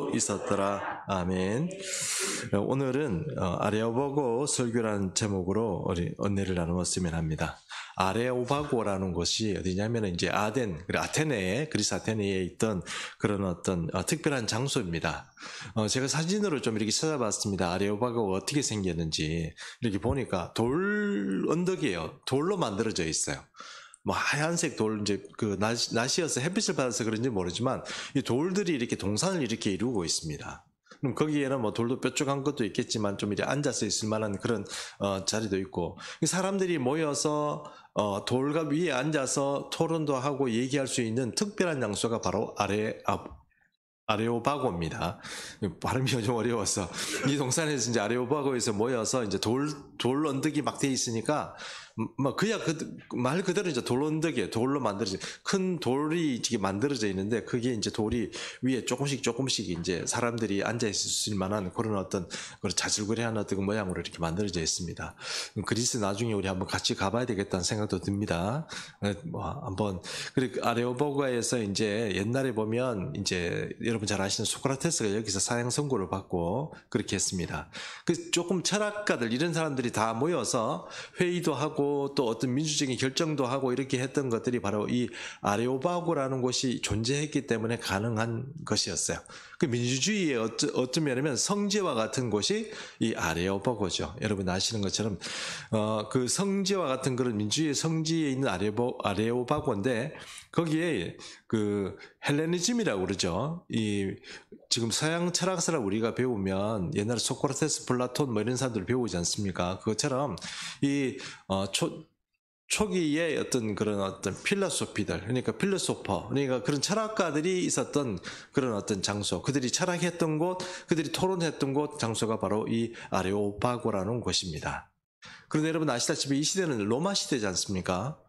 일도 있었더라. 아멘. 오늘은 아레오바고 설교라는 제목으로 우리 은혜를 나누었으면 합니다. 아레오바고라는 곳이 어디냐면 이제 아테네, 그리스 아테네에 있던 그런 어떤 특별한 장소입니다. 제가 사진으로 좀 이렇게 찾아봤습니다. 아레오바고가 어떻게 생겼는지. 이렇게 보니까 돌 언덕이에요. 돌로 만들어져 있어요. 뭐 하얀색 돌, 이제 그 낮이어서 햇빛을 받아서 그런지 모르지만 이 돌들이 이렇게 동산을 이렇게 이루고 있습니다. 그럼 거기에는 뭐 돌도 뾰족한 것도 있겠지만 좀 이렇게 앉아서 있을 만한 그런 자리도 있고, 사람들이 모여서 돌과 위에 앉아서 토론도 하고 얘기할 수 있는 특별한 장소가 바로 아레오바고입니다. 발음이 좀 어려워서 이 동산에서 이제 아레오바고에서 모여서 이제 돌 언덕이 막 돼 있으니까 뭐 그야 말 그대로 이제 돌 언덕이에요. 돌로 만들어진 큰 돌이 이렇게 만들어져 있는데 그게 이제 돌이 위에 조금씩 이제 사람들이 앉아 있을 만한 그런 어떤 자질구레한 어떤 모양으로 이렇게 만들어져 있습니다. 그리스 나중에 우리 한번 같이 가봐야 되겠다는 생각도 듭니다. 뭐 한번 그리고 아레오바고에서 이제 옛날에 보면 이제 여러분 잘 아시는 소크라테스가 여기서 사형 선고를 받고 그렇게 했습니다. 그 조금 철학가들 이런 사람들이 다 모여서 회의도 하고 또 어떤 민주적인 결정도 하고 이렇게 했던 것들이 바로 이 아레오바고라는 곳이 존재했기 때문에 가능한 것이었어요. 그 민주주의의 어쩌면 성지와 같은 곳이 이 아레오바고죠. 여러분 아시는 것처럼 그 성지와 같은 그런 민주주의의 성지에 있는 아레오바고인데 거기에 그 헬레니즘이라고 그러죠. 이 지금 서양 철학사를 우리가 배우면 옛날에 소크라테스, 플라톤 뭐 이런 사람들 배우지 않습니까? 그것처럼 이 초기에 어떤 그런 어떤 필로소피들, 그러니까 필로소퍼, 그러니까 그런 철학가들이 있었던 그런 어떤 장소, 그들이 철학했던 곳, 그들이 토론했던 곳 장소가 바로 이 아레오바고라는 곳입니다. 그런데 여러분 아시다시피 이 시대는 로마 시대지 않습니까?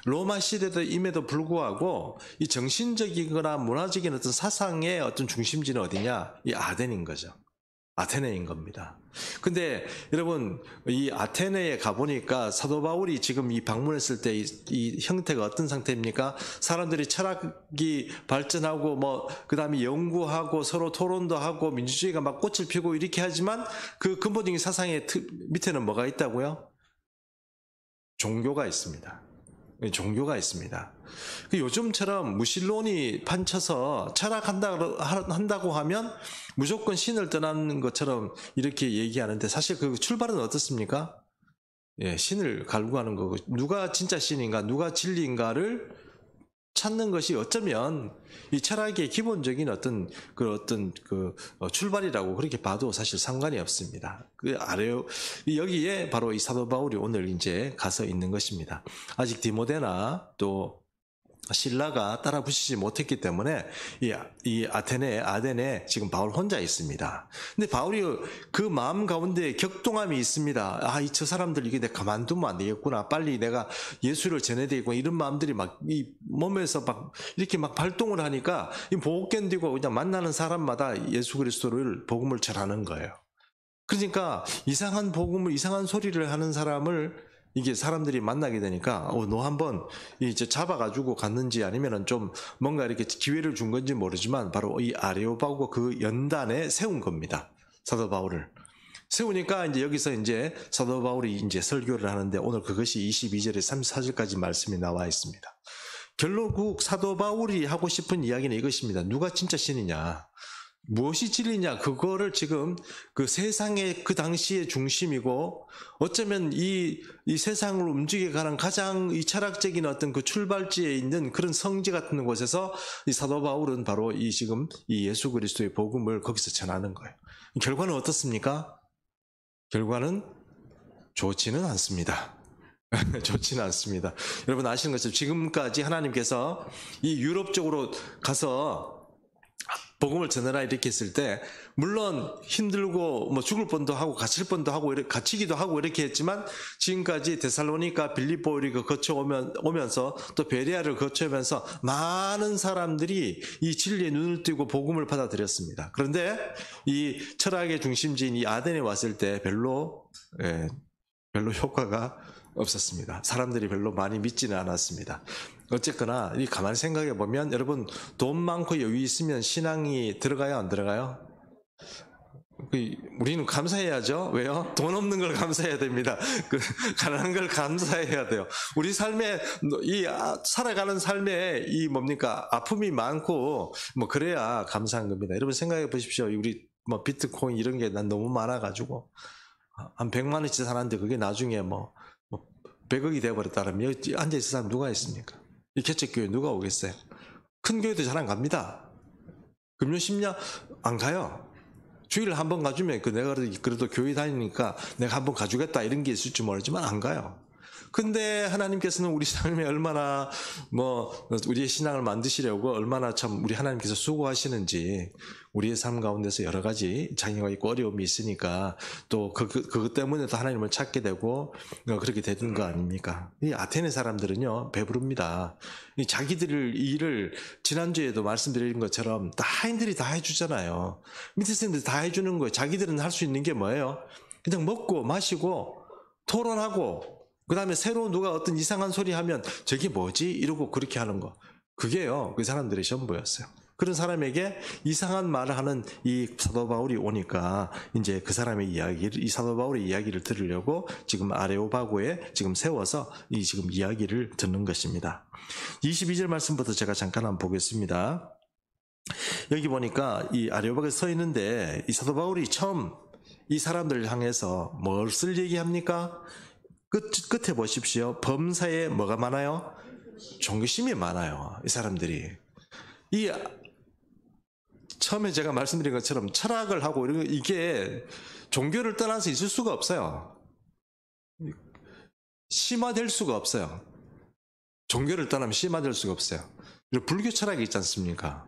로마 시대임에도 불구하고 이 정신적이거나 문화적인 어떤 사상의 어떤 중심지는 어디냐? 이 아덴인 거죠. 아테네인 겁니다. 근데 여러분 이 아테네에 가보니까 사도 바울이 지금 이 방문했을 때 이 형태가 어떤 상태입니까? 사람들이 철학이 발전하고 뭐 그 다음에 연구하고 서로 토론도 하고 민주주의가 막 꽃을 피우고 이렇게 하지만 그 근본적인 사상의 밑에는 뭐가 있다고요? 종교가 있습니다. 종교가 있습니다. 요즘처럼 무신론이 판쳐서 철학한다고 하면 무조건 신을 떠나는 것처럼 이렇게 얘기하는데 사실 그 출발은 어떻습니까? 예, 신을 갈구하는 거고 누가 진짜 신인가 누가 진리인가를 찾는 것이 어쩌면 이 철학의 기본적인 어떤 출발이라고 그렇게 봐도 사실 상관이 없습니다. 여기에 바로 이 사도 바울이 오늘 이제 가서 있는 것입니다. 아직 디모데나 또 신라가 따라 붙이지 못했기 때문에 이 아덴에 지금 바울 혼자 있습니다. 근데 바울이 그 마음 가운데 격동함이 있습니다. 저 사람들 이게 내가 가만두면 안 되겠구나. 빨리 내가 예수를 전해야 되겠구나. 이런 마음들이 막 이 몸에서 막 이렇게 막 발동을 하니까 못 견디고 그냥 만나는 사람마다 예수 그리스도를 복음을 전하는 거예요. 그러니까 이상한 복음을 이상한 소리를 하는 사람을 이게 사람들이 만나게 되니까 너 한번 이제 잡아가지고 갔는지 아니면은 좀 뭔가 이렇게 기회를 준 건지 모르지만 바로 이 아레오바고 그 연단에 세운 겁니다. 사도 바울을 세우니까 이제 여기서 이제 사도 바울이 이제 설교를 하는데 오늘 그것이 22절에 34절까지 말씀이 나와 있습니다. 결국 사도 바울이 하고 싶은 이야기는 이것입니다. 누가 진짜 신이냐? 무엇이 진리냐? 그거를 지금 그 세상의 그 당시의 중심이고 어쩌면 이 세상을 움직여가는 가장 이 철학적인 어떤 그 출발지에 있는 그런 성지 같은 곳에서 이 사도 바울은 바로 이 지금 이 예수 그리스도의 복음을 거기서 전하는 거예요. 결과는 어떻습니까? 결과는 좋지는 않습니다. 좋지는 않습니다. 여러분 아시는 것처럼 지금까지 하나님께서 이 유럽 쪽으로 가서 복음을 전해라 이렇게 했을 때 물론 힘들고 뭐 죽을 뻔도 하고 갇힐 뻔도 하고 갇히기도 하고 이렇게 했지만 지금까지 데살로니가 빌립보를 거쳐오면서 또 베레아를 거쳐오면서 많은 사람들이 이 진리에 눈을 뜨고 복음을 받아들였습니다. 그런데 이 철학의 중심지인 이 아덴에 왔을 때 별로 효과가 없었습니다. 사람들이 별로 많이 믿지는 않았습니다. 어쨌거나 가만히 생각해 보면 여러분 돈 많고 여유 있으면 신앙이 들어가요 안 들어가요? 우리는 감사해야죠. 왜요? 돈 없는 걸 감사해야 됩니다. 가난한 걸 감사해야 돼요. 우리 삶에 살아가는 삶에 이 뭡니까 아픔이 많고 뭐 그래야 감사한 겁니다. 여러분 생각해 보십시오. 우리 뭐 비트코인 이런 게 난 너무 많아가지고 한 100만 원치 사는데 그게 나중에 뭐 100억이 되어버렸다면 여기 앉아있을 사람 누가 있습니까? 이 개척교회 누가 오겠어요? 큰 교회도 잘 안 갑니다. 금요 심야 안 가요. 주일에 한 번 가주면 내가 그래도 교회 다니니까 내가 한 번 가주겠다 이런 게 있을지 모르지만 안 가요. 근데 하나님께서는 우리 삶에 얼마나 우리의 신앙을 만드시려고 얼마나 참 우리 하나님께서 수고하시는지 우리의 삶 가운데서 여러 가지 장애가 있고 어려움이 있으니까 또 그것 때문에 또 하나님을 찾게 되고 그렇게 되는 거 아닙니까? 이 아테네 사람들은요 배부릅니다. 자기들 일을 지난주에도 말씀드린 것처럼 다 하인들이 다 해주잖아요. 밑에 사람들이 다 해주는 거예요. 자기들은 할 수 있는 게 뭐예요? 그냥 먹고 마시고 토론하고 그 다음에 새로 누가 어떤 이상한 소리 하면 저게 뭐지? 이러고 그렇게 하는 거. 그게요. 그 사람들의 전부였어요. 그런 사람에게 이상한 말을 하는 이 사도 바울이 오니까 이제 그 사람의 이야기를, 이 사도 바울의 이야기를 들으려고 지금 아레오바고에 지금 세워서 이 지금 이야기를 듣는 것입니다. 22절 말씀부터 제가 잠깐 한번 보겠습니다. 여기 보니까 이 아레오바고에 서 있는데 이 사도 바울이 처음 이 사람들을 향해서 무엇을 얘기합니까? 끝에 보십시오. 범사에 뭐가 많아요? 종교심이 많아요. 이 사람들이. 처음에 제가 말씀드린 것처럼 철학을 하고 이게 종교를 떠나서 있을 수가 없어요. 심화될 수가 없어요. 종교를 떠나면 심화될 수가 없어요. 그리고 불교 철학이 있지 않습니까?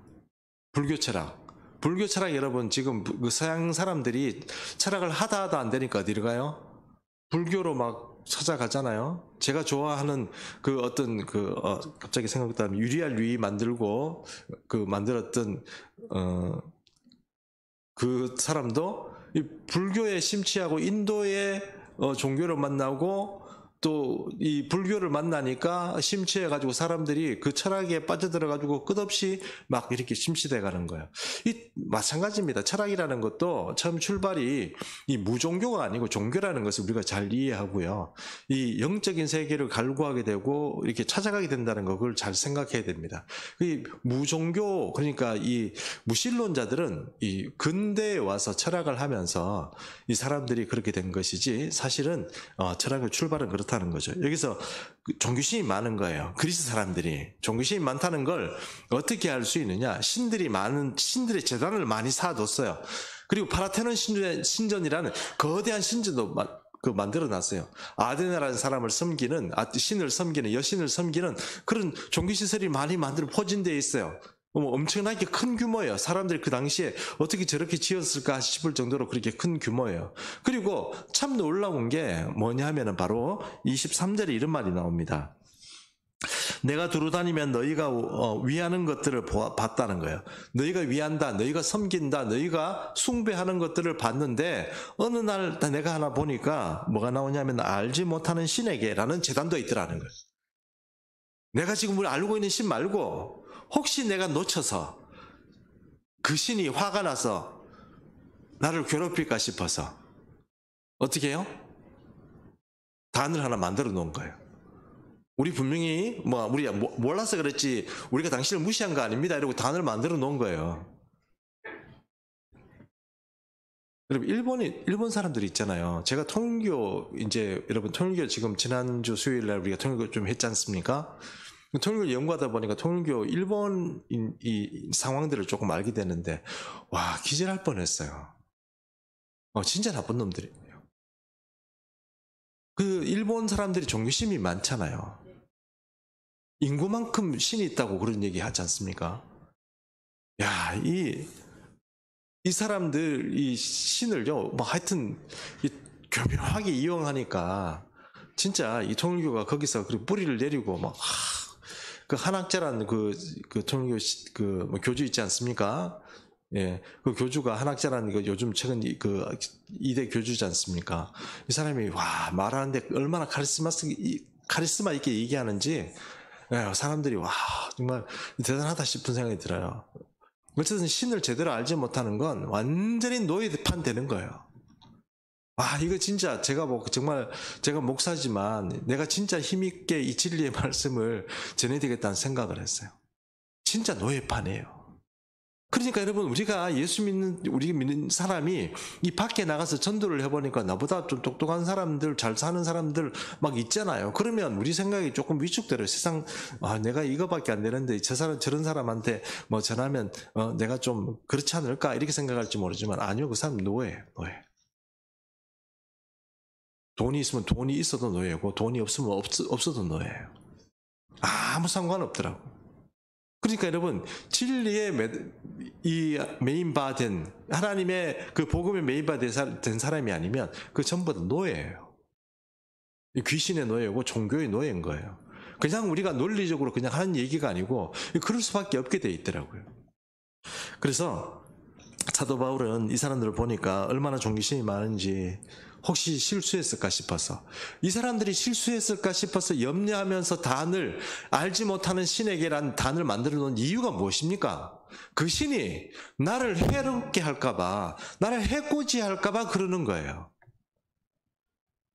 불교 철학. 불교 철학 여러분 지금 그 서양 사람들이 철학을 하다 안 되니까 어디로 가요? 불교로 막 찾아가잖아요. 제가 좋아하는 갑자기 생각났다면 유리알 류이 만들고 만들었던 그 사람도 이 불교에 심취하고 인도의 종교를 만나고 또 이 불교를 만나니까 심취해가지고 사람들이 그 철학에 빠져들어가지고 끝없이 막 이렇게 심취돼 가는 거예요. 마찬가지입니다. 철학이라는 것도 처음 출발이 이 무종교가 아니고 종교라는 것을 우리가 잘 이해하고요. 이 영적인 세계를 갈구하게 되고 이렇게 찾아가게 된다는 거 그걸 잘 생각해야 됩니다. 이 무종교 그러니까 이 무신론자들은 이 근대에 와서 철학을 하면서 이 사람들이 그렇게 된 것이지 사실은 철학의 출발은 그렇다는 거죠. 여기서 종교심이 많은 거예요. 그리스 사람들이 종교심이 많다는 걸 어떻게 알 수 있느냐? 신들의 재단을 많이 쌓아뒀어요. 그리고 파라테논 신전이라는 거대한 신전도 만들어놨어요. 아데나라는 사람을 섬기는 신을 섬기는 여신을 섬기는 그런 종교시설이 많이 포진되어 있어요. 엄청나게 큰 규모예요. 사람들이 그 당시에 어떻게 저렇게 지었을까 싶을 정도로 그렇게 큰 규모예요. 그리고 참 놀라운 게 뭐냐 하면은 바로 23절에 이런 말이 나옵니다. 내가 두루 다니면 너희가 위하는 것들을 봤다는 거예요. 너희가 위한다, 너희가 섬긴다, 너희가 숭배하는 것들을 봤는데 어느 날 내가 하나 보니까 뭐가 나오냐면 알지 못하는 신에게라는 제단도 있더라는 거예요. 내가 지금 우리 알고 있는 신 말고 혹시 내가 놓쳐서 그 신이 화가 나서 나를 괴롭힐까 싶어서 어떻게 해요? 단을 하나 만들어 놓은 거예요. 우리 분명히 우리 몰라서 그랬지 우리가 당신을 무시한 거 아닙니다. 이러고 단을 만들어 놓은 거예요. 여러분 일본 사람들이 있잖아요. 제가 통일교 여러분 통일교 지금 지난주 수요일 날 우리가 통일교 좀 했지 않습니까? 통일교를 연구하다 보니까 통일교 일본 이 상황들을 조금 알게 되는데 와 기절할 뻔했어요. 진짜 나쁜 놈들이에요. 그 일본 사람들이 종교심이 많잖아요. 인구만큼 신이 있다고 그런 얘기 하지 않습니까? 야, 이 사람들 이 신을요, 하여튼 교묘하게 이용하니까 진짜 이 통일교가 거기서 뿌리를 내리고 그 한학자라는 그 통일교 교주 있지 않습니까? 예, 그 교주가 한학자라는 요즘 최근 2대 교주지 않습니까? 이 사람이 말하는데 얼마나 카리스마 있게 얘기하는지 사람들이 정말 대단하다 싶은 생각이 들어요. 어쨌든 신을 제대로 알지 못하는 건 완전히 노예판 되는 거예요. 아, 이거 진짜 제가 정말 제가 목사지만 내가 진짜 힘있게 이 진리의 말씀을 전해야 되겠다는 생각을 했어요. 진짜 노예판이에요. 그러니까 여러분, 우리가 예수 우리 믿는 사람이 이 밖에 나가서 전도를 해보니까 나보다 좀 똑똑한 사람들, 잘 사는 사람들 막 있잖아요. 그러면 우리 생각이 조금 위축돼요. 세상, 내가 이거밖에 안 되는데 저런 사람한테 뭐 전하면 내가 좀 그렇지 않을까 이렇게 생각할지 모르지만 아니요, 그 사람 노예예요. 노예. 돈이 있으면 돈이 있어도 노예고 돈이 없으면 없어도 노예예요. 아무 상관없더라고. 그러니까 여러분, 진리의 이 메인바된 하나님의 그 복음의 메인바된 사람이 아니면 그 전부 다 노예예요. 귀신의 노예고 종교의 노예인 거예요. 그냥 우리가 논리적으로 그냥 하는 얘기가 아니고 그럴 수밖에 없게 돼 있더라고요. 그래서 사도 바울은 이 사람들을 보니까 얼마나 종교심이 많은지 혹시 실수했을까 싶어서, 이 사람들이 실수했을까 싶어서 염려하면서 단을 알지 못하는 신에게란 단을 만들어 놓은 이유가 무엇입니까? 그 신이 나를 해롭게 할까봐, 나를 해코지 할까봐 그러는 거예요.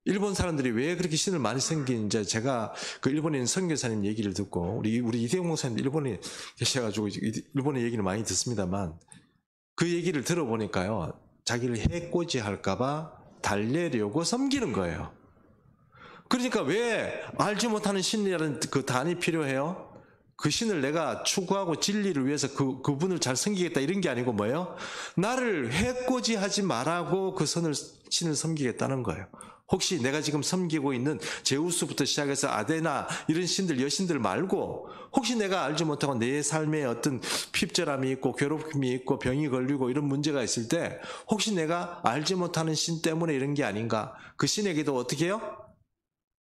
일본 사람들이 왜 그렇게 신을 많이 섬기는지 제가 그 일본에 있는 선교사님 얘기를 듣고, 우리 이대용 목사님 일본에 계셔가지고 일본의 얘기를 많이 듣습니다만, 그 얘기를 들어보니까요, 자기를 해코지 할까봐 달래려고 섬기는 거예요. 그러니까 왜 알지 못하는 신이라는 그 단이 필요해요? 그 신을 내가 추구하고 진리를 위해서 그분을 잘 섬기겠다 이런 게 아니고 뭐예요? 나를 해코지하지 말라고 그 신을 섬기겠다는 거예요. 혹시 내가 지금 섬기고 있는 제우스부터 시작해서 아데나 이런 신들, 여신들 말고 혹시 내가 알지 못하고 내 삶에 어떤 핍절함이 있고 괴롭힘이 있고 병이 걸리고 이런 문제가 있을 때 혹시 내가 알지 못하는 신 때문에 이런 게 아닌가? 그 신에게도 어떻게 해요?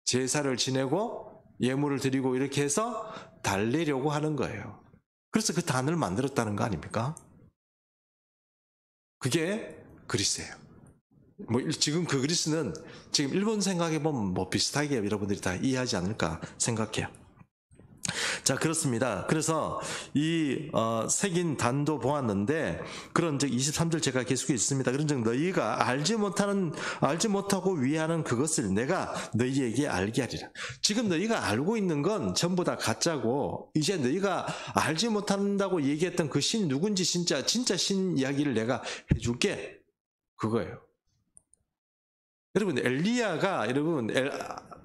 제사를 지내고 예물을 드리고 이렇게 해서 달래려고 하는 거예요. 그래서 그 단을 만들었다는 거 아닙니까? 그게 그리스예요. 지금 그 그리스는 지금 일본 생각해보면 비슷하게 여러분들이 다 이해하지 않을까 생각해요. 자, 그렇습니다. 그래서 이 새긴 단도 보았는데, 그런즉 23절 제가 계속 있습니다. 그런즉 너희가 알지 못하고 위하는 그것을 내가 너희에게 알게 하리라. 지금 너희가 알고 있는 건 전부 다 가짜고, 이제 너희가 알지 못한다고 얘기했던 그 신 누군지 진짜 신 이야기를 내가 해줄게. 그거예요. 여러분, 엘리야가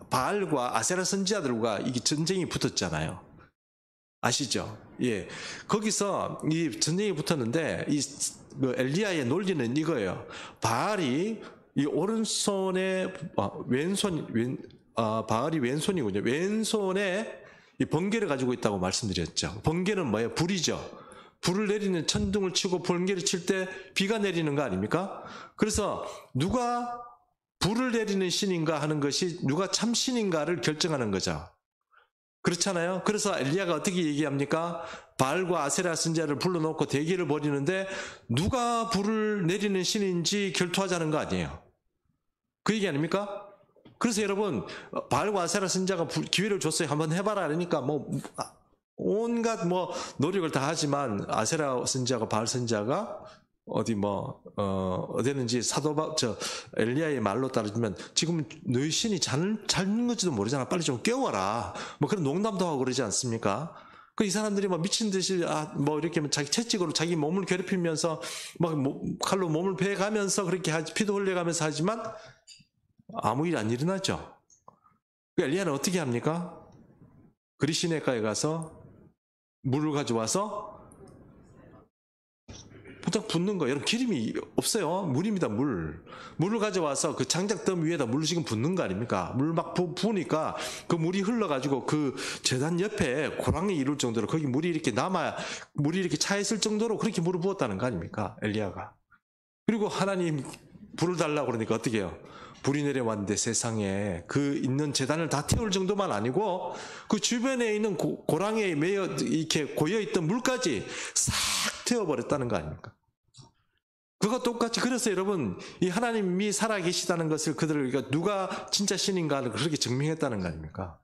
바알과 아세라 선지자들과 이게 전쟁이 붙었잖아요. 아시죠? 예. 거기서 이 전쟁이 붙었는데 엘리야의 논리는 이거예요. 바알이 이 오른손에 바알이 왼손이군요. 왼손에 이 번개를 가지고 있다고 말씀드렸죠. 번개는 뭐예요? 불이죠. 불을 내리는 천둥을 치고 번개를 칠 때 비가 내리는 거 아닙니까? 그래서 누가 불을 내리는 신인가 하는 것이 누가 참 신인가를 결정하는 거죠. 그렇잖아요. 그래서 엘리야가 어떻게 얘기합니까? 바알과 아세라 선지자를 불러놓고 대기를 벌이는데 누가 불을 내리는 신인지 결투하자는 거 아니에요. 그 얘기 아닙니까? 그래서 여러분, 바알과 아세라 선지자가 기회를 줬어요. 한번 해봐라. 그러니까 온갖 노력을 다 하지만 아세라 선지자가 바알 선지자가 어디는지 엘리야의 말로 따르면 지금 너희 신이 자는 건지도 모르잖아. 빨리 좀 깨워라. 그런 농담도 하고 그러지 않습니까? 이 사람들이 미친 듯이 이렇게 자기 채찍으로 자기 몸을 괴롭히면서 칼로 몸을 베가면서 그렇게 피도 흘려가면서 하지만 아무 일 안 일어나죠. 엘리야는 어떻게 합니까? 그리시네가에 가서 물을 가져와서 부탁 붓는 거예요. 여러분, 기름이 없어요. 물입니다. 물을 가져와서 그 장작덤 위에다 물을 지금 붓는 거 아닙니까? 물 막 부으니까 그 물이 흘러가지고 그 제단 옆에 고랑이 이룰 정도로 거기 물이 이렇게 차 있을 정도로 그렇게 물을 부었다는 거 아닙니까? 엘리야가. 그리고 하나님 불을 달라고 그러니까 어떻게 해요? 불이 내려왔는데 세상에 그 있는 제단을 다 태울 정도만 아니고 그 주변에 있는 고랑에 이렇게 고여있던 물까지 싹 태워버렸다는 거 아닙니까? 그거 똑같이. 그래서 여러분, 이 하나님이 살아계시다는 것을 그러니까 누가 진짜 신인가를 그렇게 증명했다는 거 아닙니까?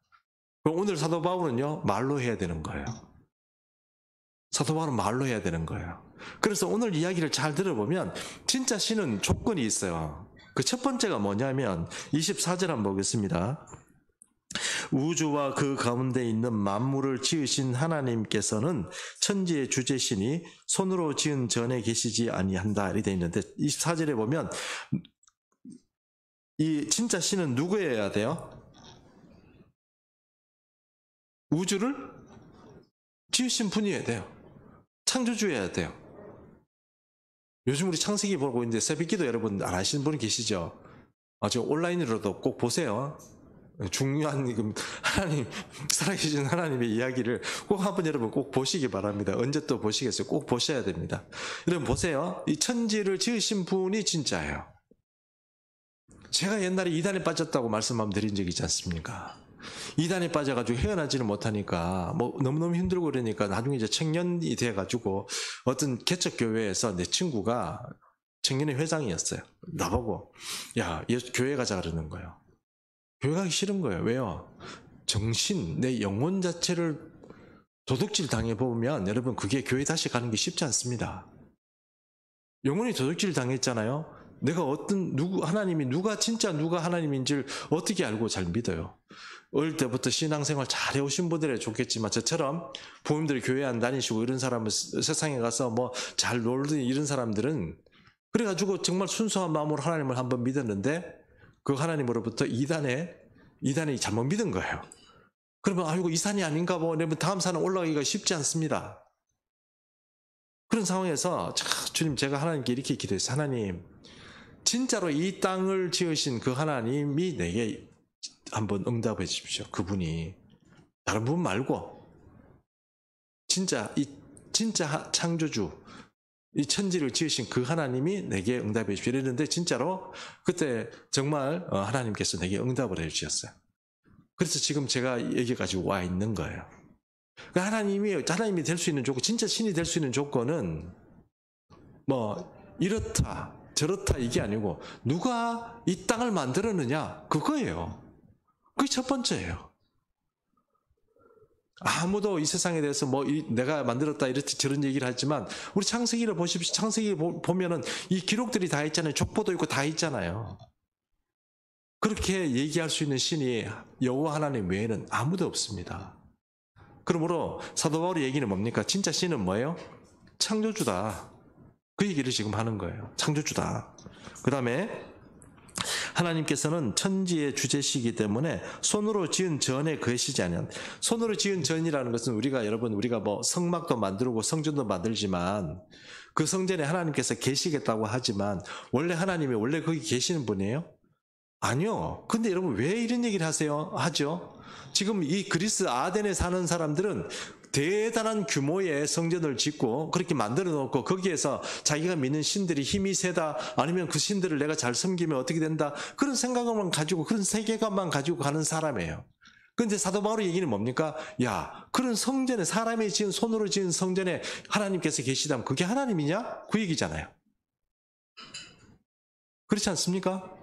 그럼 오늘 사도 바울은요, 말로 해야 되는 거예요. 사도 바울은 말로 해야 되는 거예요. 그래서 오늘 이야기를 잘 들어보면 진짜 신은 조건이 있어요. 그 첫 번째가 뭐냐면 24절 한번 보겠습니다. 우주와 그 가운데 있는 만물을 지으신 하나님께서는 천지의 주제시니 손으로 지은 전에 계시지 아니한다 이렇게 되어 있는데 24절에 보면 이 진짜 신은 누구여야 돼요? 우주를 지으신 분이어야 돼요. 창조주여야 돼요. 요즘 우리 창세기 보고 있는데 새벽기도 여러분 안 하시는 분 계시죠? 저 온라인으로도 꼭 보세요. 중요한 하나님, 살아계신 하나님의 이야기를 꼭 한번 여러분 꼭 보시기 바랍니다. 언제 또 보시겠어요? 꼭 보셔야 됩니다. 여러분 보세요. 이 천지를 지으신 분이 진짜예요. 제가 옛날에 이단에 빠졌다고 말씀 한번 드린 적이 있지 않습니까? 이단에 빠져가지고 헤어나지를 못하니까 뭐 너무너무 힘들고 그러니까 나중에 이제 청년이 돼가지고 어떤 개척교회에서 내 친구가 청년의 회장이었어요. 나보고 야 교회 가자 그러는 거예요. 교회 가기 싫은 거예요. 왜요? 정신, 내 영혼 자체를 도둑질 당해보면 여러분 그게 교회 다시 가는 게 쉽지 않습니다. 영혼이 도둑질 당했잖아요. 내가 하나님이 누가 하나님인지를 어떻게 알고 잘 믿어요. 어릴 때부터 신앙생활 잘 해오신 분들은 좋겠지만 저처럼 부모님들이 교회 안 다니시고 이런 사람은 세상에 가서 뭐 잘 놀던 이런 사람들은 그래가지고 정말 순수한 마음으로 하나님을 한번 믿었는데 그 하나님으로부터 이단이 잘못 믿은 거예요. 그러면 아이고 이 산이 아닌가 보. 다음 산은 올라가기가 쉽지 않습니다. 그런 상황에서 주님 제가 하나님께 이렇게 기도했어요. 하나님 진짜로 이 땅을 지으신 그 하나님이 내게 한번 응답해 주십시오. 그분이 다른 분 말고 진짜 창조주 이 천지를 지으신 그 하나님이 내게 응답해 주십시오. 이랬는데 진짜로 그때 정말 하나님께서 내게 응답을 해 주셨어요. 그래서 지금 제가 여기까지 와 있는 거예요. 하나님이 될 수 있는 조건, 진짜 신이 될 수 있는 조건은 뭐 이렇다 저렇다 이게 아니고 누가 이 땅을 만들었느냐 그거예요. 그게 첫 번째예요. 아무도 이 세상에 대해서 뭐 내가 만들었다 이렇게 저런 얘기를 하지만 우리 창세기를 보십시오. 창세기 보면은 이 기록들이 다 있잖아요. 족보도 있고 다 있잖아요. 그렇게 얘기할 수 있는 신이 여호와 하나님 외에는 아무도 없습니다. 그러므로 사도 바울의 얘기는 뭡니까? 진짜 신은 뭐예요? 창조주다. 그 얘기를 지금 하는 거예요. 창조주다. 그 다음에 하나님께서는 천지의 주제시기 때문에 손으로 지은 전에 계시지 않은. 손으로 지은 전이라는 것은 우리가 뭐 성막도 만들고 성전도 만들지만 그 성전에 하나님께서 계시겠다고 하지만 원래 하나님이 원래 거기 계시는 분이에요? 아니요. 근데 여러분 왜 이런 얘기를 하죠? 지금 이 그리스 아덴에 사는 사람들은 대단한 규모의 성전을 짓고 그렇게 만들어 놓고 거기에서 자기가 믿는 신들이 힘이 세다 아니면 그 신들을 내가 잘 섬기면 어떻게 된다 그런 생각만 가지고 그런 세계관만 가지고 가는 사람이에요. 그런데 사도 바울의 얘기는 뭡니까? 야 그런 성전에 사람이 지은 손으로 지은 성전에 하나님께서 계시다면 그게 하나님이냐? 그 얘기잖아요. 그렇지 않습니까?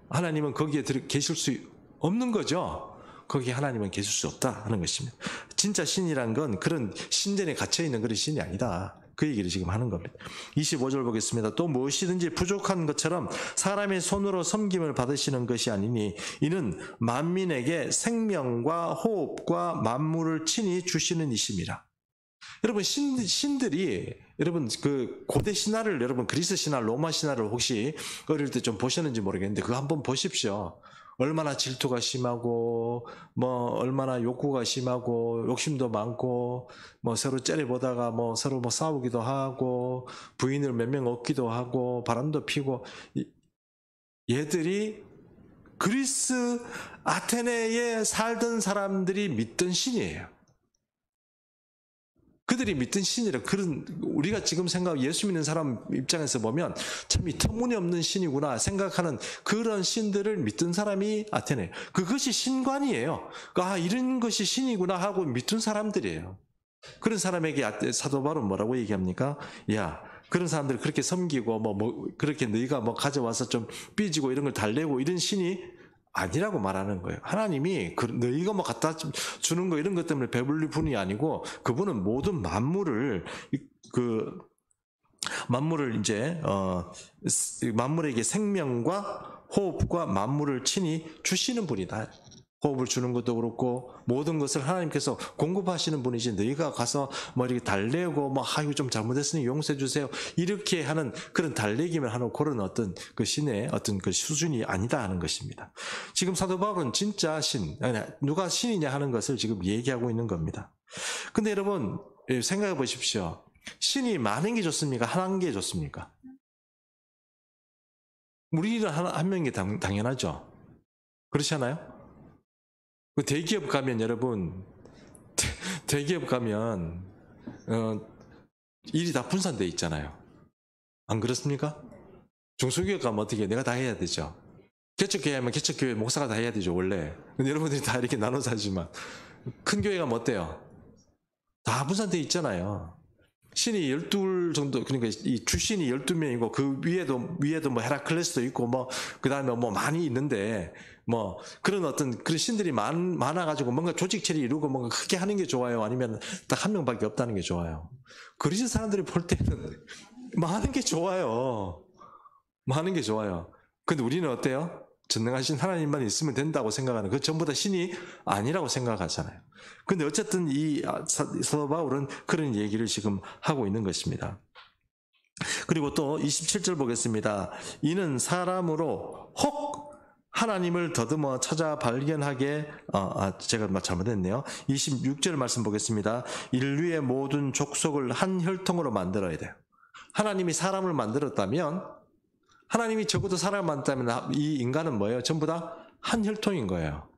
하나님은 거기에 계실 수 없는 거죠. 거기에 하나님은 계실 수 없다 하는 것입니다. 진짜 신이란 건 그런 신전에 갇혀있는 그런 신이 아니다. 그 얘기를 지금 하는 겁니다. 25절 보겠습니다. 또 무엇이든지 부족한 것처럼 사람의 손으로 섬김을 받으시는 것이 아니니 이는 만민에게 생명과 호흡과 만물을 친히 주시는 이심이라. 여러분 신들이 여러분 그 고대 신화를 여러분 그리스 신화, 로마 신화를 혹시 어릴 때 좀 보셨는지 모르겠는데 그거 한번 보십시오. 얼마나 질투가 심하고 뭐 얼마나 욕구가 심하고 욕심도 많고 뭐 서로 째려보다가 뭐 서로 뭐 싸우기도 하고 부인을 몇 명 얻기도 하고 바람도 피고 얘들이 그리스 아테네에 살던 사람들이 믿던 신이에요. 그들이 믿던 신이라 그런 우리가 지금 예수 믿는 사람 입장에서 보면 참 이 터무니없는 신이구나 생각하는 그런 신들을 믿던 사람이 아테네. 그것이 신관이에요. 이런 것이 신이구나 하고 믿던 사람들이에요. 그런 사람에게 사도 바울은 뭐라고 얘기합니까? 야, 그런 사람들 그렇게 섬기고 뭐 그렇게 너희가 뭐 가져와서 좀 삐지고 이런 걸 달래고 이런 신이 아니라고 말하는 거예요. 하나님이 너희가 뭐 갖다 주는 거 이런 것 때문에 배불릴 분이 아니고 그분은 모든 만물을 이제 만물에게 생명과 호흡과 만물을 친히 주시는 분이다. 호흡을 주는 것도 그렇고 모든 것을 하나님께서 공급하시는 분이지 너희가 가서 뭐 이렇게 달래고 뭐 아이고 좀 잘못했으니 용서해 주세요 이렇게 하는 그런 달래기만 하는 그런 어떤 그 신의 어떤 그 수준이 아니다 하는 것입니다. 지금 사도 바울은 진짜 누가 신이냐 하는 것을 지금 얘기하고 있는 겁니다. 근데 여러분 생각해 보십시오. 신이 많은 게 좋습니까? 한 개 좋습니까? 우리는 한 명이 당연하죠. 그렇지 않아요? 대기업 가면 여러분 대기업 가면 일이 다 분산돼 있잖아요. 안 그렇습니까? 중소기업 가면 어떻게 내가 다 해야 되죠. 개척교회 하면 개척교회 목사가 다 해야 되죠 원래. 근데 여러분들이 다 이렇게 나눠서 하지만 큰 교회 가면 어때요? 다 분산돼 있잖아요. 신이 12 정도, 그러니까 이 주신이 12명이고, 그 위에도 뭐 헤라클레스도 있고, 뭐, 그 다음에 뭐 많이 있는데, 뭐, 그런 그런 신들이 많아가지고 뭔가 조직 체리 이루고 뭔가 크게 하는 게 좋아요? 아니면 딱 한 명밖에 없다는 게 좋아요? 그리스 사람들이 볼 때는 많은 게 좋아요. 많은 게 좋아요. 근데 우리는 어때요? 전능하신 하나님만 있으면 된다고 생각하는, 그 전부 다 신이 아니라고 생각하잖아요. 근데 어쨌든 이 사도 바울은 그런 얘기를 지금 하고 있는 것입니다. 그리고 또 27절 보겠습니다. 이는 사람으로 혹 하나님을 더듬어 찾아 발견하게, 제가 잘못했네요. 26절 말씀 보겠습니다. 인류의 모든 족속을 한 혈통으로 만들어야 돼요. 하나님이 사람을 만들었다면, 하나님이 적어도 사람을 만든다면 이 인간은 뭐예요? 전부 다 한 혈통인 거예요.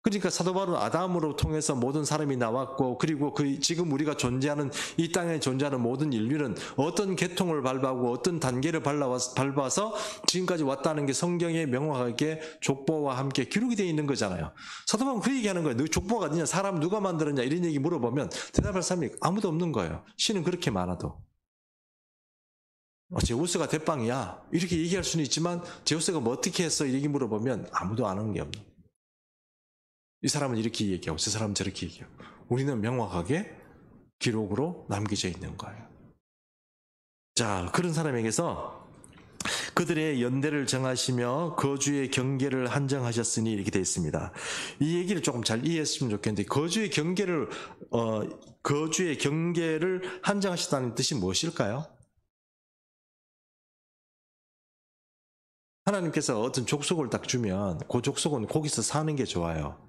그러니까 사도 바울은 아담으로 통해서 모든 사람이 나왔고, 그리고 지금 우리가 존재하는 이 땅에 존재하는 모든 인류는 어떤 계통을 밟아오고 어떤 단계를 밟아서 지금까지 왔다는 게 성경에 명확하게 족보와 함께 기록이 되어 있는 거잖아요. 사도 바울은 그 얘기하는 거예요. 너 족보가 어디냐? 사람 누가 만들었냐? 이런 얘기 물어보면 대답할 사람이 아무도 없는 거예요. 신은 그렇게 많아도. 제우스가 대빵이야 이렇게 얘기할 수는 있지만 제우스가 뭐 어떻게 했어? 이렇게 물어보면 아무도 아는 게 없는 거예요. 이 사람은 이렇게 얘기하고 저 사람은 저렇게 얘기하고 우리는 명확하게 기록으로 남겨져 있는 거예요. 자, 그런 사람에게서 그들의 연대를 정하시며 거주의 경계를 한정하셨으니 이렇게 되어 있습니다. 이 얘기를 조금 잘 이해했으면 좋겠는데 거주의 경계를 한정하셨다는 뜻이 무엇일까요? 하나님께서 어떤 족속을 딱 주면 그 족속은 거기서 사는 게 좋아요.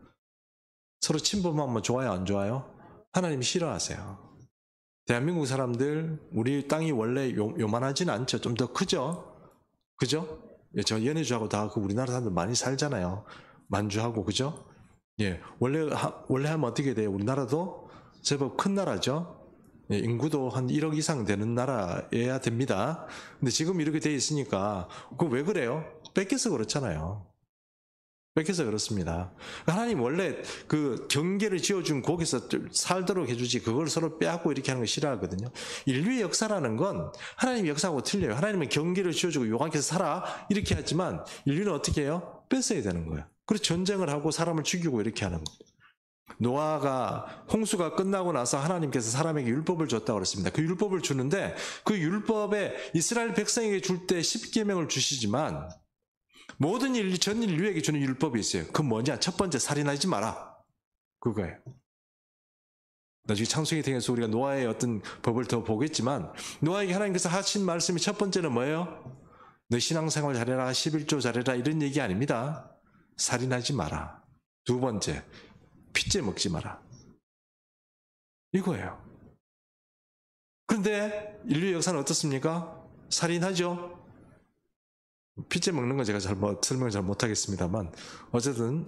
서로 침범하면 좋아요, 안 좋아요? 하나님이 싫어하세요. 대한민국 사람들, 우리 땅이 원래 요만하지는 않죠. 좀 더 크죠? 그죠? 예, 저 연해주하고 다 그 우리나라 사람들 많이 살잖아요. 만주하고, 그죠? 예, 원래 하면 어떻게 돼요? 우리나라도 제법 큰 나라죠? 예, 인구도 한 1억 이상 되는 나라여야 됩니다. 근데 지금 이렇게 돼 있으니까, 그거 왜 그래요? 뺏겨서 그렇잖아요. 뺏겨서 그렇습니다. 하나님 원래 그 경계를 지어준 거기서 살도록 해주지 그걸 서로 빼앗고 이렇게 하는 거 싫어하거든요. 인류의 역사라는 건 하나님 역사하고 틀려요. 하나님은 경계를 지어주고 요강께서 살아 이렇게 하지만 인류는 어떻게 해요? 뺏어야 되는 거예요. 그래서 전쟁을 하고 사람을 죽이고 이렇게 하는 거예요. 노아가 홍수가 끝나고 나서 하나님께서 사람에게 율법을 줬다고 그랬습니다. 그 율법을 주는데 그 율법에 이스라엘 백성에게 줄 때 10계명을 주시지만 모든 전 인류에게 주는 율법이 있어요. 그건 뭐냐? 첫 번째, 살인하지 마라. 그거예요. 나중에 창세기 통해서 우리가 노아의 어떤 법을 더 보겠지만 노아에게 하나님께서 하신 말씀이 첫 번째는 뭐예요? 너 신앙생활 잘해라, 11조 잘해라 이런 얘기 아닙니다. 살인하지 마라. 두 번째, 피째 먹지 마라. 이거예요. 그런데 인류의 역사는 어떻습니까? 살인하죠? 피째 먹는 건 제가 설명을 잘 못하겠습니다만 어쨌든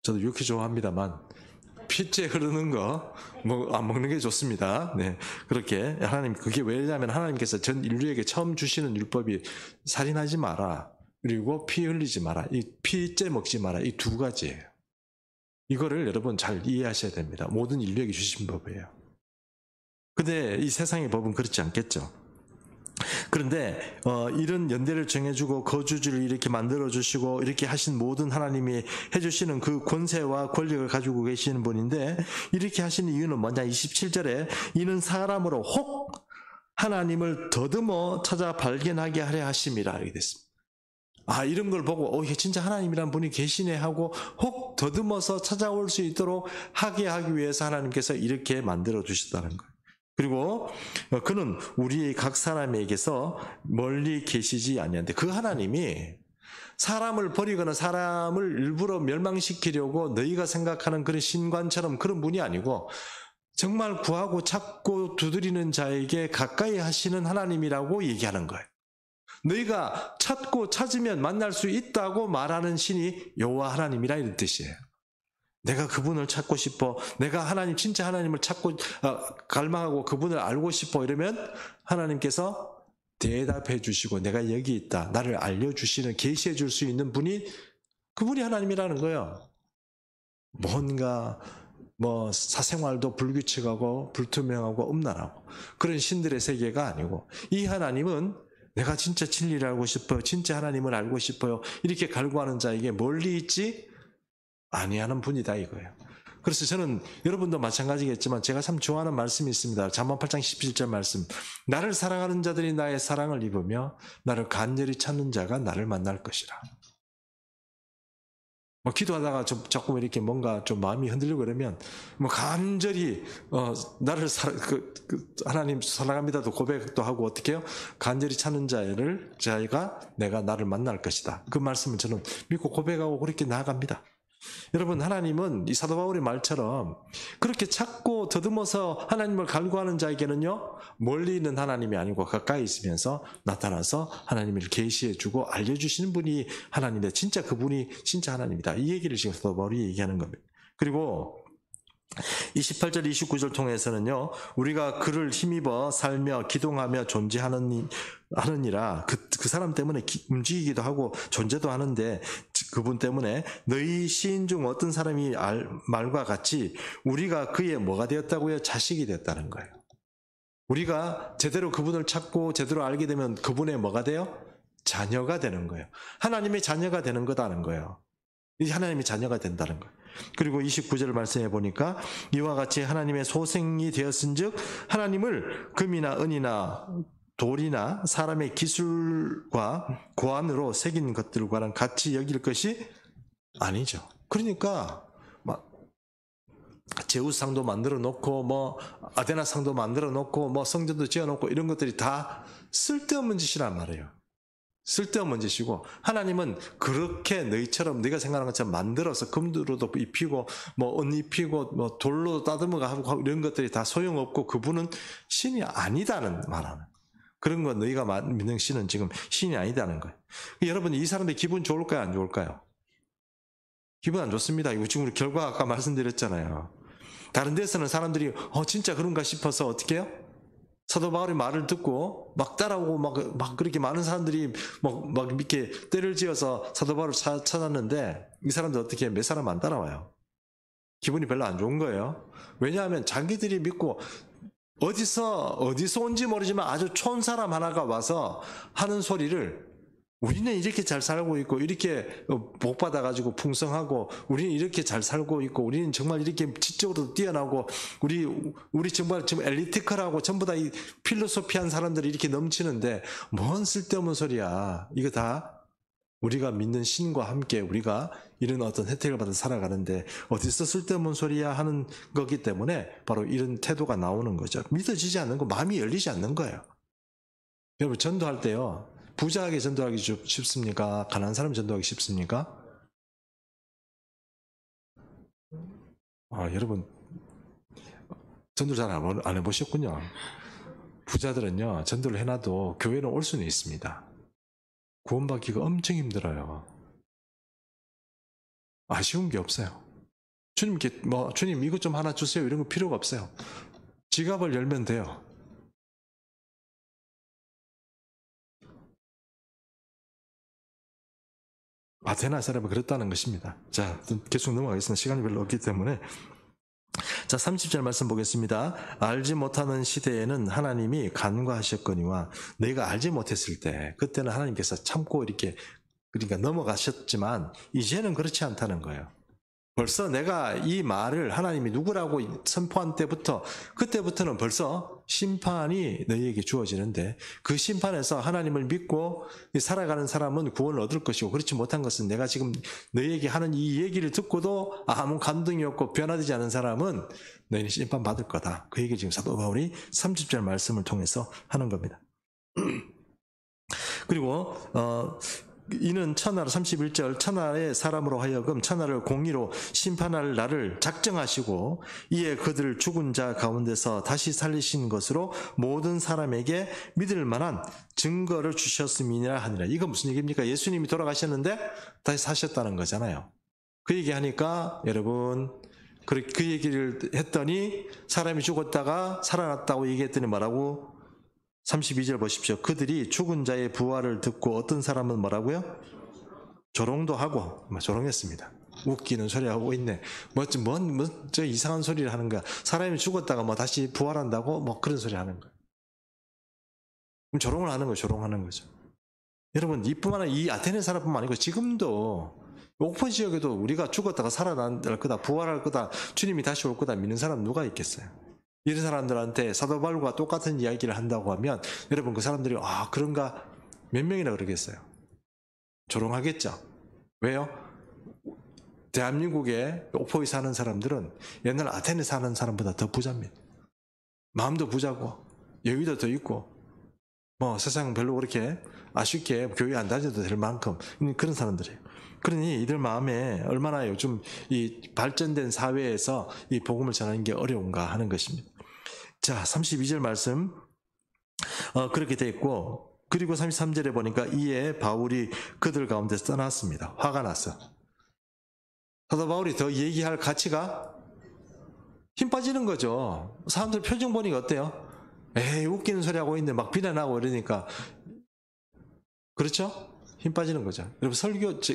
저도 육회 좋아합니다만 피째 흐르는 거 안 먹는 게 좋습니다. 네, 그렇게 하나님 그게 왜냐하면 하나님께서 전 인류에게 처음 주시는 율법이 살인하지 마라 그리고 피 흘리지 마라 이 피째 먹지 마라 이 두 가지예요. 이거를 여러분 잘 이해하셔야 됩니다. 모든 인류에게 주신 법이에요. 근데 이 세상의 법은 그렇지 않겠죠. 그런데 이런 연대를 정해주고 거주지를 이렇게 만들어주시고 이렇게 하신 모든 하나님이 해주시는 그 권세와 권력을 가지고 계시는 분인데, 이렇게 하시는 이유는 뭐냐? 27절에 이는 사람으로 혹 하나님을 더듬어 찾아 발견하게 하려 하심이라 이렇게 됐습니다. 이런 걸 보고 이게 진짜 하나님이란 분이 계시네 하고 혹 더듬어서 찾아올 수 있도록 하게 하기 위해서 하나님께서 이렇게 만들어 주셨다는 거예요. 그리고 그는 우리 각 사람에게서 멀리 계시지 아니한데, 그 하나님이 사람을 버리거나 사람을 일부러 멸망시키려고 너희가 생각하는 그런 신관처럼 그런 분이 아니고, 정말 구하고 찾고 두드리는 자에게 가까이 하시는 하나님이라고 얘기하는 거예요. 너희가 찾고 찾으면 만날 수 있다고 말하는 신이 여호와 하나님이라 이런 뜻이에요. 내가 그분을 찾고 싶어, 내가 하나님 진짜 하나님을 찾고 갈망하고 그분을 알고 싶어 이러면 하나님께서 대답해 주시고 내가 여기 있다, 나를 알려주시는, 계시해 줄 수 있는 분이 그분이 하나님이라는 거예요. 뭔가 사생활도 불규칙하고 불투명하고 음란하고 그런 신들의 세계가 아니고, 이 하나님은 내가 진짜 진리를 알고 싶어요, 진짜 하나님을 알고 싶어요 이렇게 갈구하는 자에게 멀리 있지 아니하는 분이다 이거예요. 그래서 저는 여러분도 마찬가지겠지만 제가 참 좋아하는 말씀이 있습니다. 잠언 8장 17절 말씀. 나를 사랑하는 자들이 나의 사랑을 입으며 나를 간절히 찾는 자가 나를 만날 것이라. 기도하다가 자꾸 이렇게 뭔가 좀 마음이 흔들리고 그러면 간절히 나를 하나님 사랑합니다도 고백도 하고 어떻게 해요? 간절히 찾는 자가 내가 나를 만날 것이다. 그 말씀을 저는 믿고 고백하고 그렇게 나아갑니다. 여러분, 하나님은 이 사도 바울의 말처럼 그렇게 찾고 더듬어서 하나님을 갈구하는 자에게는요, 멀리 있는 하나님이 아니고 가까이 있으면서 나타나서 하나님을 계시해주고 알려주시는 분이 하나님인데, 진짜 그분이 진짜 하나님이다, 이 얘기를 지금 사도 바울이 얘기하는 겁니다. 그리고 28절 29절 통해서는요, 우리가 그를 힘입어 살며 기동하며 존재하느니라. 그 사람 때문에 움직이기도 하고 존재도 하는데, 그분 때문에 너희 시인 중 어떤 사람이 말과 같이 우리가 그의 뭐가 되었다고요? 자식이 됐다는 거예요. 우리가 제대로 그분을 찾고 제대로 알게 되면 그분의 뭐가 돼요? 자녀가 되는 거예요. 하나님의 자녀가 되는 거다는 거예요. 하나님의 자녀가 된다는 거예요. 그리고 29절 말씀해 보니까 이와 같이 하나님의 소생이 되었은즉 하나님을 금이나 은이나 돌이나 사람의 기술과 고안으로 새긴 것들과는 같이 여길 것이 아니죠. 그러니까 제우스상도 만들어 놓고 아데나상도 만들어 놓고 성전도 지어 놓고 이런 것들이 다 쓸데없는 짓이란 말이에요. 쓸데없는 짓이고, 하나님은 그렇게 너희처럼 네가 생각하는 것처럼 만들어서 금으로도 입히고 은 입히고 돌로 따듬어가 하고 이런 것들이 다 소용없고 그분은 신이 아니다는 말하는, 그런 거 너희가 믿는 신은 지금 신이 아니다는 거예요. 여러분, 이 사람들 기분 좋을까요, 안 좋을까요? 기분 안 좋습니다. 이거 지금 우리 결과 아까 말씀드렸잖아요. 다른 데서는 사람들이 진짜 그런가 싶어서 어떻게 해요? 사도 바울의 말을 듣고 막 따라오고 막 그렇게 많은 사람들이 막 이렇게 때를 지어서 사도 바울을 찾았는데, 이 사람들 어떻게 해? 몇 사람 안 따라와요. 기분이 별로 안 좋은 거예요. 왜냐하면 자기들이 믿고 어디서 온지 모르지만 아주 촌 사람 하나가 와서 하는 소리를, 우리는 이렇게 잘 살고 있고 이렇게 복 받아가지고 풍성하고 우리는 이렇게 잘 살고 있고 우리는 정말 이렇게 지적으로 뛰어나고 우리 정말 지금 엘리티컬하고 전부 다 이 필로소피한 사람들이 이렇게 넘치는데 뭔 쓸데없는 소리야. 이거 다 우리가 믿는 신과 함께 우리가 이런 어떤 혜택을 받아 살아가는데 어디서 쓸데없는 소리야 하는 거기 때문에 바로 이런 태도가 나오는 거죠. 믿어지지 않는 거, 마음이 열리지 않는 거예요. 여러분, 전도할 때요, 부자에게 전도하기 쉽습니까? 가난한 사람 전도하기 쉽습니까? 여러분, 전도를 잘 안 해보셨군요. 부자들은요, 전도를 해놔도 교회는 올 수는 있습니다. 구원받기가 엄청 힘들어요. 아쉬운 게 없어요. 주님께 주님 이것 좀 하나 주세요 이런 거 필요가 없어요. 지갑을 열면 돼요. 아테나 사람은 그랬다는 것입니다. 자, 계속 넘어가겠습니다. 시간이 별로 없기 때문에. 자, 30절 말씀 보겠습니다. 알지 못하는 시대에는 하나님이 간과하셨거니와 너희가 알지 못했을 때 그때는 하나님께서 참고 이렇게 그러니까 넘어가셨지만 이제는 그렇지 않다는 거예요. 벌써 내가 이 말을 하나님이 누구라고 선포한 때부터 그때부터는 벌써 심판이 너희에게 주어지는데 그 심판에서 하나님을 믿고 살아가는 사람은 구원을 얻을 것이고 그렇지 못한 것은 내가 지금 너희에게 하는 이 얘기를 듣고도 아무 감동이 없고 변화되지 않은 사람은 너희는 심판받을 거다. 그 얘기 지금 사도 바울이 30절 말씀을 통해서 하는 겁니다. 그리고 이는 천하로 31절 천하의 사람으로 하여금 천하를 공의로 심판할 날을 작정하시고 이에 그들을 죽은 자 가운데서 다시 살리신 것으로 모든 사람에게 믿을 만한 증거를 주셨음이니라 하니라. 이건 무슨 얘기입니까? 예수님이 돌아가셨는데 다시 사셨다는 거잖아요. 그 얘기하니까 여러분 그 얘기를 했더니 사람이 죽었다가 살아났다고 얘기했더니 뭐라고? 32절 보십시오. 그들이 죽은 자의 부활을 듣고 어떤 사람은 뭐라고요? 조롱도 하고, 조롱했습니다. 웃기는 소리 하고 있네. 저 이상한 소리를 하는 거야. 사람이 죽었다가 다시 부활한다고 그런 소리 하는 거야. 그럼 조롱을 하는 거예요. 조롱하는 거죠. 여러분, 이뿐만 아니라 이 아테네 사람뿐만 아니고 지금도 옥폰 지역에도 우리가 죽었다가 살아날 거다, 부활할 거다, 주님이 다시 올 거다 믿는 사람 누가 있겠어요? 이런 사람들한테 사도 바울과 똑같은 이야기를 한다고 하면 여러분 그 사람들이 그런가 몇 명이나 그러겠어요? 조롱하겠죠. 왜요? 대한민국에 옥포에 사는 사람들은 옛날 아테네 사는 사람보다 더 부자입니다. 마음도 부자고 여유도 더 있고 세상 별로 그렇게 아쉽게 교회 안 다녀도 될 만큼 그런 사람들이에요. 그러니 이들 마음에 얼마나 요즘 이 발전된 사회에서 이 복음을 전하는 게 어려운가 하는 것입니다. 자, 32절 말씀 그렇게 돼 있고 그리고 33절에 보니까 이에 바울이 그들 가운데서 떠났습니다. 화가 났어. 사도 바울이 더 얘기할 가치가 힘 빠지는 거죠. 사람들 표정 보니까 어때요? 에이 웃기는 소리 하고 있는데 막 비난하고 이러니까 그렇죠? 힘 빠지는 거죠. 여러분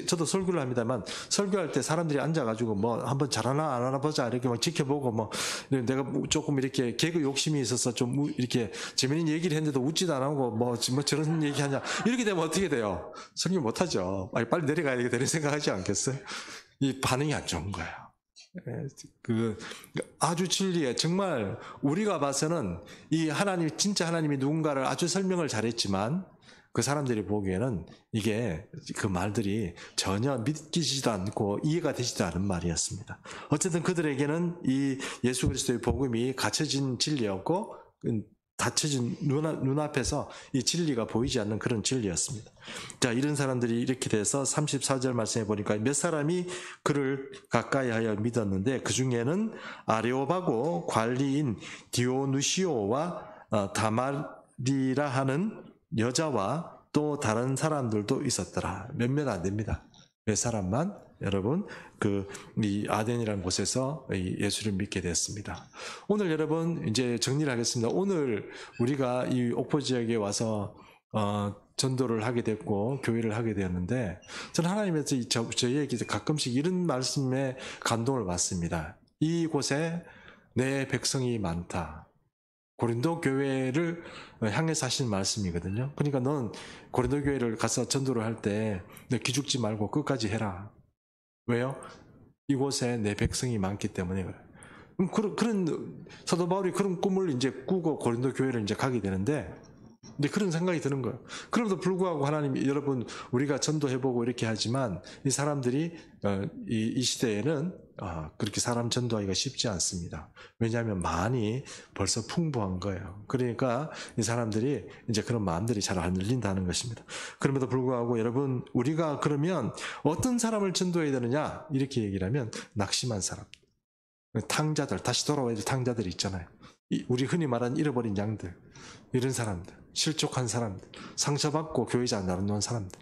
저도 설교를 합니다만 설교할 때 사람들이 앉아가지고 한번 잘하나 안 하나 보자 이렇게 지켜보고 내가 조금 이렇게 개그 욕심이 있어서 좀 이렇게 재밌는 얘기를 했는데도 웃지도 안 하고 저런 얘기하냐 이렇게 되면 어떻게 돼요? 설교 못하죠. 빨리 내려가야 되는 생각하지 않겠어요? 이 반응이 안 좋은 거예요. 아주 진리에 정말 우리가 봐서는 이 하나님 진짜 하나님이 누군가를 아주 설명을 잘했지만 그 사람들이 보기에는 이게 그 말들이 전혀 믿기지도 않고 이해가 되지도 않은 말이었습니다. 어쨌든 그들에게는 이 예수 그리스도의 복음이 갇혀진 진리였고 닫혀진 눈앞에서 이 진리가 보이지 않는 그런 진리였습니다. 자, 이런 사람들이 이렇게 돼서 34절 말씀해 보니까 몇 사람이 그를 가까이 하여 믿었는데 그 중에는 아레오바고 관리인 디오누시오와 다마리라 하는 여자와 또 다른 사람들도 있었더라. 몇몇 안 됩니다. 몇 사람만 여러분 이 아덴이라는 곳에서 예수를 믿게 됐습니다. 오늘 여러분 이제 정리를 하겠습니다. 오늘 우리가 이 옥포 지역에 와서 전도를 하게 됐고 교회를 하게 되었는데 저는 하나님에서 저희에게 가끔씩 이런 말씀에 감동을 받습니다. 이곳에 내 백성이 많다. 고린도 교회를 향해서 하신 말씀이거든요. 그러니까 넌 고린도 교회를 가서 전도를 할 때 너 기죽지 말고 끝까지 해라. 왜요? 이곳에 내 백성이 많기 때문에 그래요. 그런 사도 바울이 그런 꿈을 이제 꾸고 고린도 교회를 이제 가게 되는데 근데 그런 생각이 드는 거예요. 그럼에도 불구하고 하나님이 여러분 우리가 전도해보고 이렇게 하지만 이 사람들이 이 시대에는 그렇게 사람 전도하기가 쉽지 않습니다. 왜냐하면 많이 벌써 풍부한 거예요. 그러니까 이 사람들이 이제 그런 마음들이 잘 안 열린다는 것입니다. 그럼에도 불구하고 여러분 우리가 그러면 어떤 사람을 전도해야 되느냐 이렇게 얘기를 하면 낙심한 사람, 탕자들, 다시 돌아와야 될 탕자들이 있잖아요. 우리 흔히 말하는 잃어버린 양들, 이런 사람들, 실족한 사람들, 상처받고 교회에 안 나오는 사람들,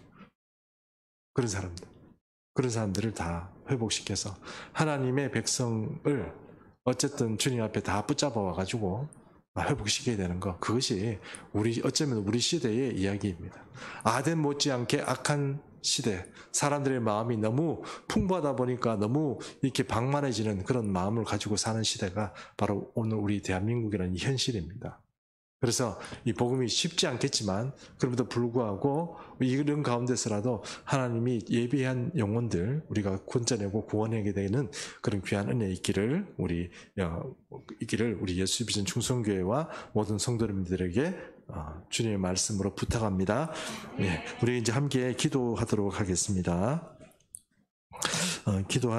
그런 사람들을 다 회복시켜서 하나님의 백성을 어쨌든 주님 앞에 다 붙잡아 와가지고 회복시켜야 되는 거, 그것이 어쩌면 우리 시대의 이야기입니다. 아덴 못지않게 악한 시대, 사람들의 마음이 너무 풍부하다 보니까 너무 이렇게 방만해지는 그런 마음을 가지고 사는 시대가 바로 오늘 우리 대한민국이라는 현실입니다. 그래서 이 복음이 쉽지 않겠지만 그럼에도 불구하고 이런 가운데서라도 하나님이 예비한 영혼들 우리가 건져내고 구원하게 되는 그런 귀한 은혜 있기를 우리 예수 비전 충성교회와 모든 성도님들에게 주님의 말씀으로 부탁합니다. 네, 우리 이제 함께 기도하도록 하겠습니다. 기도